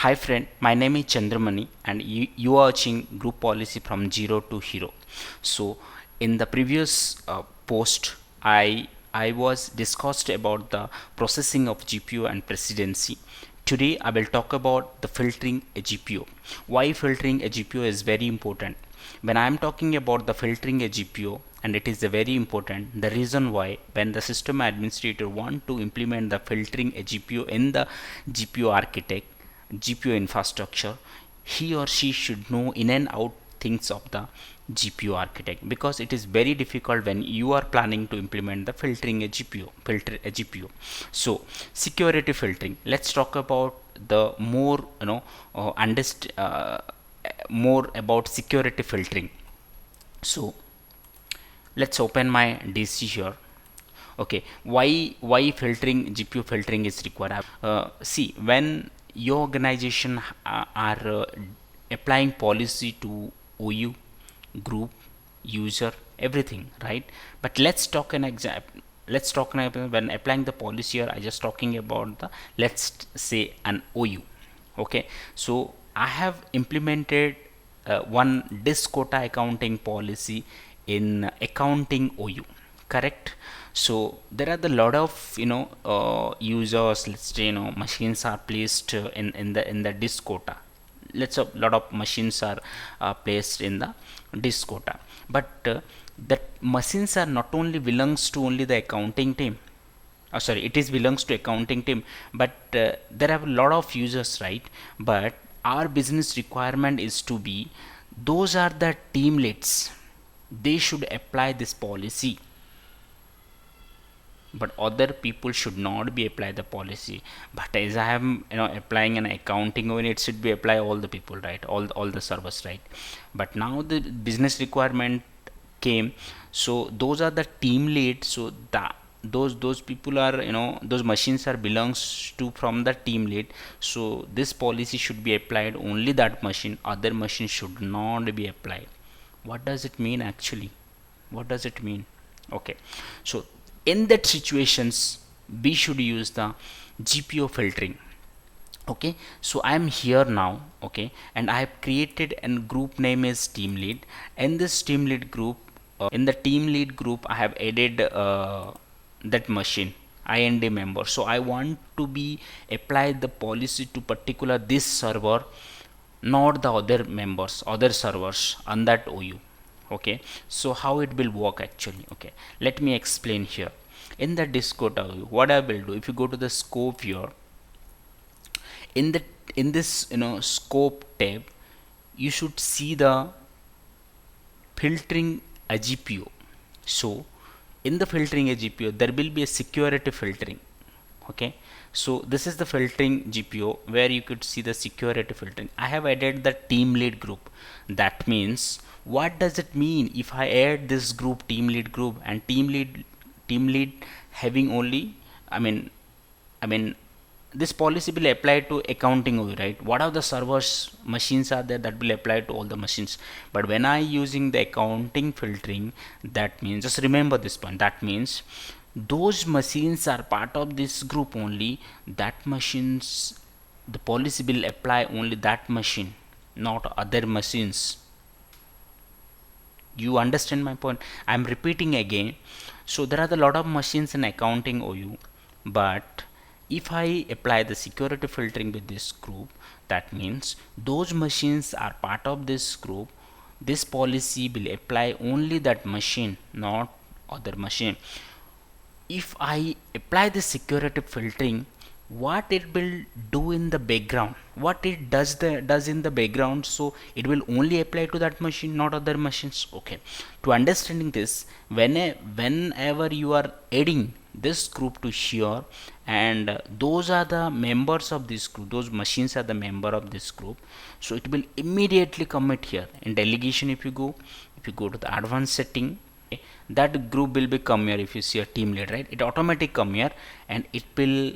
Hi friend, my name is Chandramani and you are watching group policy from zero to hero. So in the previous post I was discussed about the processing of GPU and presidency. Today I will talk about the filtering a GPU. Why filtering a GPU is very important. When I am talking about the filtering a GPU, and it is very important, the reason why when the system administrator want to implement the filtering a GPU in the GPU architect GPU infrastructure, he or she should know in and out things of the GPU architect, because it is very difficult when you are planning to implement the filtering a GPU. So security filtering, let's talk about the more more about security filtering. So let's open my DC here. Okay, why filtering GPU filtering is required? See, when your organization are applying policy to OU, group, user, everything, right? But let's talk an example. Let's talk when applying the policy here. I just talking about the, let's say, an OU. Okay, so I have implemented one disk quota accounting policy in accounting OU, correct? So there are the lot of users, let's say, machines are placed in the disk quota. Let's a lot of machines are placed in the disk quota, but that machines are not only belongs to only the accounting team. Sorry, it is belongs to accounting team, but there are a lot of users, right? But our business requirement is to be, those are the team leads, they should apply this policy, but other people should not be apply the policy. But as I am applying an accounting, when it should be apply all the people, right? All the servers, right? But now the business requirement came, so those are the team lead. So that those people are, those machines are belongs to from the team lead. So this policy should be applied only that machine, other machines should not be applied. What does it mean actually? What does it mean? Okay, so in that situations we should use the GPU filtering. Okay, so I am here now. Okay, and I have created a group name is team lead. In this team lead group, in the team lead group I have added that machine IND member. So I want to be apply the policy to particular this server, not the other members, other servers on that OU. Okay, so how it will work actually? Okay, let me explain here. In the Discord OU, what I will do, if you go to the scope here, in the in this scope tab, you should see the filtering a GPU. So in the filtering a GPU, there will be a security filtering. Okay, so this is the filtering GPU where you could see the security filtering. I have added the team lead group. That means, what does it mean if I add this group, team lead group, and team lead having only, I mean this policy will apply to accounting only, right? What are the servers machines are there, that will apply to all the machines. But when I using the accounting filtering, that means, just remember this point, that means those machines are part of this group only, that machines, the policy will apply only that machine, not other machines. You understand my point? I am repeating again. So there are a lot of machines in accounting OU, but if I apply the security filtering with this group, that means those machines are part of this group, this policy will apply only that machine, not other machine. If I apply the security filtering, what it will do in the background, what it does in the background, so it will only apply to that machine, not other machines. Okay, to understanding this, whenever you are adding this group to here, and those are the members of this group, those machines are the member of this group, so it will immediately commit here in delegation. If you go to the advanced setting, that group will be come here. If you see a team lead, right, it automatic come here, and it will,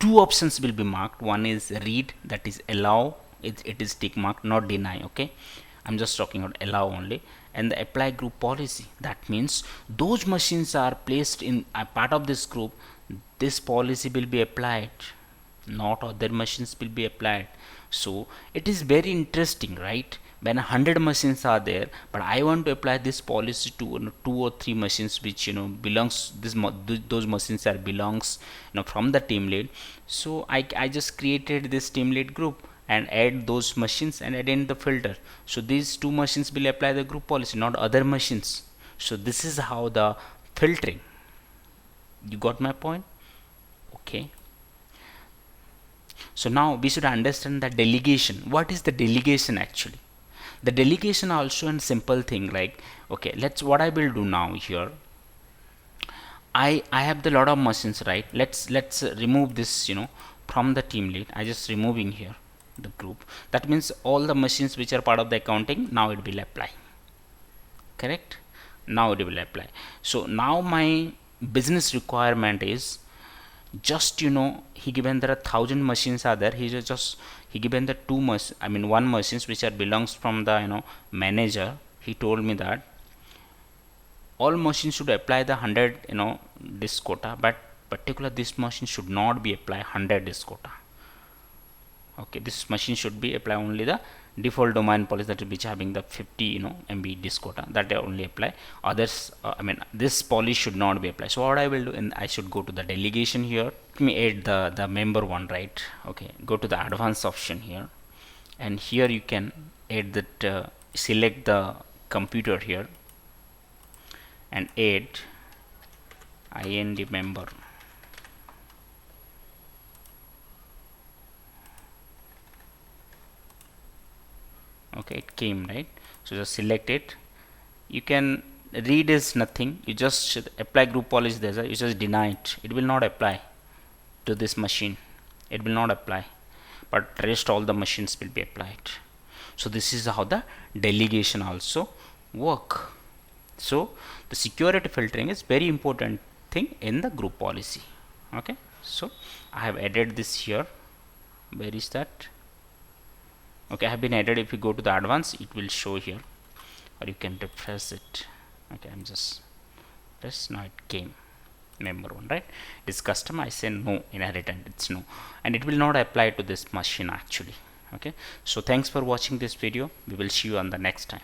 two options will be marked. One is read, that is allow, it is tick mark, not deny. Okay, I'm just talking about allow only. And the apply group policy, that means those machines are placed in a part of this group, this policy will be applied, not other machines will be applied. So it is very interesting, right? When 100 machines are there, but I want to apply this policy to, you know, 2 or 3 machines which, you know, belongs those machines are belongs, you know, from the team lead. So I just created this team lead group and add those machines and add in the filter. So these 2 machines will apply the group policy, not other machines. So this is how the filtering. You got my point? Okay. So now we should understand the delegation. What is the delegation actually? The delegation also a simple thing, like, okay, let's, what I will do now here, I have the lot of machines, right? Let's remove this, you know, from the team lead. I just removing here the group. That means all the machines which are part of the accounting, now it will apply. Correct? Now it will apply. So now my business requirement is just, you know, he given there are 1,000 machines are there. He given the one machines which are belongs from the, you know, manager. He told me that all machines should apply the 100, you know, disk quota, but particular this machine should not be apply 100 disk quota. Okay, this machine should be apply only the default domain policy, that which having the 50, you know, MB disk quota, that they only apply. Others, this policy should not be applied. So what I will do, and I should go to the delegation here. Let me add the member one, right? Okay, go to the advanced option here, and here you can add that, select the computer here and add IND member. Okay, it came, right? So just select it. You can read is nothing, you just apply group policy there, you just deny it. It will not apply to this machine, it will not apply, but rest all the machines will be applied. So this is how the delegation also work. So the security filtering is very important thing in the group policy. Okay, so I have added this here. Where is that? Okay, I have been added. If you go to the advanced, it will show here, or you can refresh it. Okay, I'm just press, now it came member one, right? It's custom, I say no, inheritance, it's no, and it will not apply to this machine actually. Okay, so thanks for watching this video. We will see you on the next time.